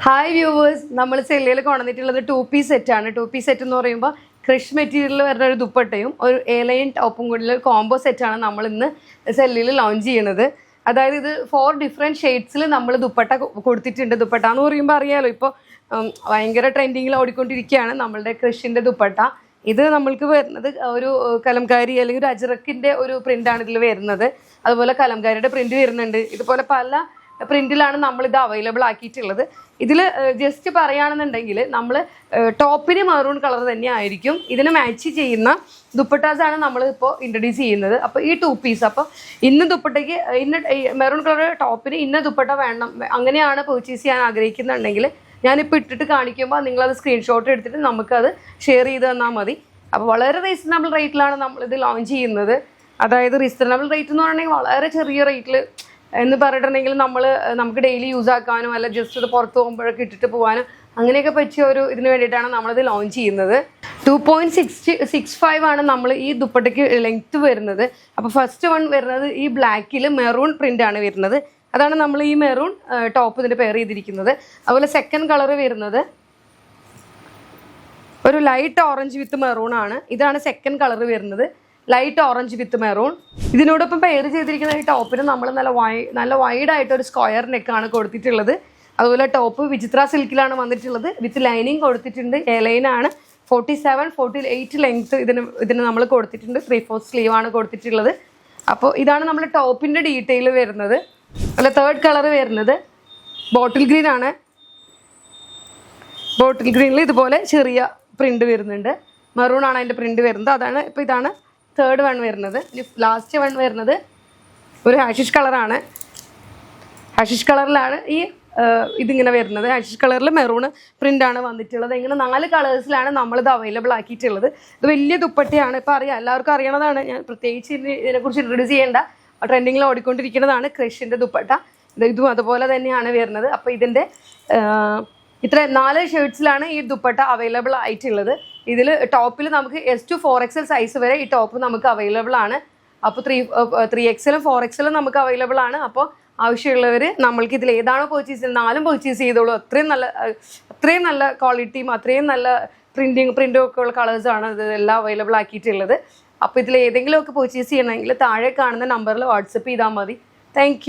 Hi viewers, നമ്മൾ സെല്ലിൽ കൊണ്ടുവന്നിട്ടുള്ളത് 2-piece സെറ്റാണ്. 2-piece സെറ്റ് എന്ന് പറയുമ്പോൾ ക്രഷ് മെറ്റീരിയലിൽ വരുന്ന ഒരു ദുപ്പട്ടയും ഒരു എലൈൻ ടോപ്പും കൂടിയുള്ള ഒരു കോംബോ സെറ്റാണ് നമ്മൾ ഇന്ന് സെല്ലിൽ ലോഞ്ച് ചെയ്യുന്നത്. അതായത് ഇത് 4 ഡിഫറെൻറ്റ് ഷെയ്ഡ്സിൽ നമ്മൾ ദുപ്പട്ട കൊടുത്തിട്ടുണ്ട്. ദുപ്പട്ട എന്ന് പറയുമ്പോൾ അറിയാമല്ലോ, ഇപ്പോൾ ഭയങ്കര ട്രെൻഡിങ്ങിൽ ഓടിക്കൊണ്ടിരിക്കുകയാണ് നമ്മളുടെ ക്രഷിൻ്റെ ദുപ്പട്ട. ഇത് നമ്മൾക്ക് വരുന്നത് ഒരു കലംകാരി അല്ലെങ്കിൽ ഒരു അജ്രക്കിൻ്റെ ഒരു പ്രിൻ്റാണ് ഇതിൽ വരുന്നത്. അതുപോലെ കലംകാരിയുടെ പ്രിൻ്റ് വരുന്നുണ്ട്. ഇതുപോലെ പല പ്രിന്റിലാണ് നമ്മളിത് അവൈലബിൾ ആക്കിയിട്ടുള്ളത്. ഇതിൽ ജസ്റ്റ് പറയുകയാണെന്നുണ്ടെങ്കിൽ നമ്മൾ ടോപ്പിന് മെറൂൺ കളർ തന്നെ ആയിരിക്കും. ഇതിന് മാച്ച് ചെയ്യുന്ന ദുപ്പട്ടാസാണ് നമ്മൾ ഇപ്പോൾ ഇൻട്രൊഡ്യൂസ് ചെയ്യുന്നത്. അപ്പോൾ ഈ 2-piece, അപ്പോൾ ഇന്ന ദുപ്പട്ടയ്ക്ക് ഇന്ന മെറൂൺ കളർ ടോപ്പിന് ഇന്ന ദുപ്പട്ട വേണം, അങ്ങനെയാണ് പർച്ചേസ് ചെയ്യാൻ ആഗ്രഹിക്കുന്നുണ്ടെങ്കിൽ ഞാനിപ്പോൾ ഇട്ടിട്ട് കാണിക്കുമ്പോൾ നിങ്ങളത് സ്ക്രീൻഷോട്ട് എടുത്തിട്ട് നമുക്കത് ഷെയർ ചെയ്ത് തന്നാൽ മതി. അപ്പോൾ വളരെ റീസണബിൾ റേറ്റിലാണ് നമ്മളിത് ലോഞ്ച് ചെയ്യുന്നത്. അതായത് റീസണബിൾ റേറ്റ് എന്ന് പറഞ്ഞിട്ടുണ്ടെങ്കിൽ വളരെ ചെറിയ റേറ്റിൽ എന്ന് പറഞ്ഞിട്ടുണ്ടെങ്കിൽ നമുക്ക് ഡെയിലി യൂസ് ആക്കാനോ അല്ല ജസ്റ്റ് ഇത് പുറത്ത് പോകുമ്പോഴൊക്കെ ഇട്ടിട്ട് പോകാനും അങ്ങനെയൊക്കെ പറ്റിയ ഒരു ഇതിന് വേണ്ടിയിട്ടാണ് നമ്മളിത് ലോഞ്ച് ചെയ്യുന്നത്. 2.65 ആണ് നമ്മൾ ഈ ദുപ്പട്ടയ്ക്ക് ലെങ്ത്ത് വരുന്നത്. അപ്പോൾ ഫസ്റ്റ് വൺ വരുന്നത് ഈ ബ്ലാക്കിൽ മെറൂൺ പ്രിൻ്റാണ് വരുന്നത്. അതാണ് നമ്മൾ ഈ മെറൂൺ ടോപ്പ് ഇതിൻ്റെ പെയർ ചെയ്തിരിക്കുന്നത്. അതുപോലെ സെക്കൻഡ് കളർ വരുന്നത് ഒരു ലൈറ്റ് ഓറഞ്ച് വിത്ത് മെറൂൺ ആണ്. ഇതാണ് സെക്കൻഡ് കളർ വരുന്നത്, ലൈറ്റ് ഓറഞ്ച് വിത്ത് മെറൂൺ. ഇതിനോടൊപ്പം പെയർ ചെയ്തിരിക്കുന്ന ഈ ടോപ്പിന് നമ്മൾ നല്ല വൈഡായിട്ട് ഒരു സ്ക്വയർ നെക്കാണ് കൊടുത്തിട്ടുള്ളത്. അതുപോലെ ടോപ്പ് വിചിത്ര സിൽക്കിലാണ് വന്നിട്ടുള്ളത്. വിത്ത് ലൈനിങ് കൊടുത്തിട്ടുണ്ട്. എലൈനാണ്. 47-48 ലെങ്ത്ത് ഇതിന് നമ്മൾ കൊടുത്തിട്ടുണ്ട്. 3/4 സ്ലീവാണ് കൊടുത്തിട്ടുള്ളത്. അപ്പോൾ ഇതാണ് നമ്മുടെ ടോപ്പിൻ്റെ ഡീറ്റെയിൽ വരുന്നത്. അല്ല, തേർഡ് കളർ വരുന്നത് ബോട്ടിൽ ഗ്രീൻ ആണ്. ബോട്ടിൽ ഗ്രീനിൽ ഇതുപോലെ ചെറിയ പ്രിൻ്റ് വരുന്നുണ്ട്. മെറൂൺ ആണ് അതിൻ്റെ പ്രിൻ്റ് വരുന്നത്. ഇതാണ് തേർഡ് വൺ വരുന്നത്. ലാസ്റ്റ് വൺ വരുന്നത് ഒരു ഹാഷിഷ് കളറാണ്. ഹാഷിഷ് കളറിലാണ് ഇതിങ്ങനെ വരുന്നത്. ഹാഷിഷ് കളറിൽ മെറൂൺ പ്രിൻ്റാണ് വന്നിട്ടുള്ളത്. ഇങ്ങനെ 4 കളേഴ്സിലാണ് നമ്മളിത് അവൈലബിൾ ആക്കിയിട്ടുള്ളത്. ഇത് വലിയ ദുപ്പട്ടയാണ്. ഇപ്പോൾ അറിയാം, എല്ലാവർക്കും അറിയണതാണ്. ഞാൻ പ്രത്യേകിച്ച് ഇതിനെക്കുറിച്ച് ഇൻട്രൊഡ്യൂസ് ചെയ്യേണ്ട. ട്രെൻഡിങ്ങിൽ ഓടിക്കൊണ്ടിരിക്കുന്നതാണ് ക്രഷിൻ്റെ ദുപ്പട്ട. ഇതും അതുപോലെ തന്നെയാണ് വരുന്നത്. അപ്പോൾ ഇതിൻ്റെ ഇത്ര 4 ഷെയ്ഡ്സിലാണ് ഈ ദുപ്പട്ട അവൈലബിൾ ആയിട്ടുള്ളത്. ഇതിൽ ടോപ്പിൽ നമുക്ക് S to 4XL സൈസ് വരെ ഈ ടോപ്പ് നമുക്ക് അവൈലബിൾ ആണ്. അപ്പോൾ 3XL 4XL നമുക്ക് അവൈലബിൾ ആണ്. അപ്പോൾ ആവശ്യമുള്ളവർ നമ്മൾക്ക് ഇതിൽ ഏതാണോ പർച്ചേസ് ചെയ്യുന്നത് 4 പർച്ചേസ് ചെയ്തോളൂ. അത്രയും നല്ല ക്വാളിറ്റിയും അത്രയും നല്ല പ്രിൻറ്റും ഒക്കെ ഉള്ള കളേഴ്സാണ് ഇതെല്ലാം അവൈലബിൾ ആക്കിയിട്ടുള്ളത്. അപ്പോൾ ഇതിൽ ഏതെങ്കിലുമൊക്കെ പർച്ചേസ് ചെയ്യണമെങ്കിൽ താഴെ കാണുന്ന നമ്പറിൽ വാട്സപ്പ് ചെയ്താൽ മതി. താങ്ക്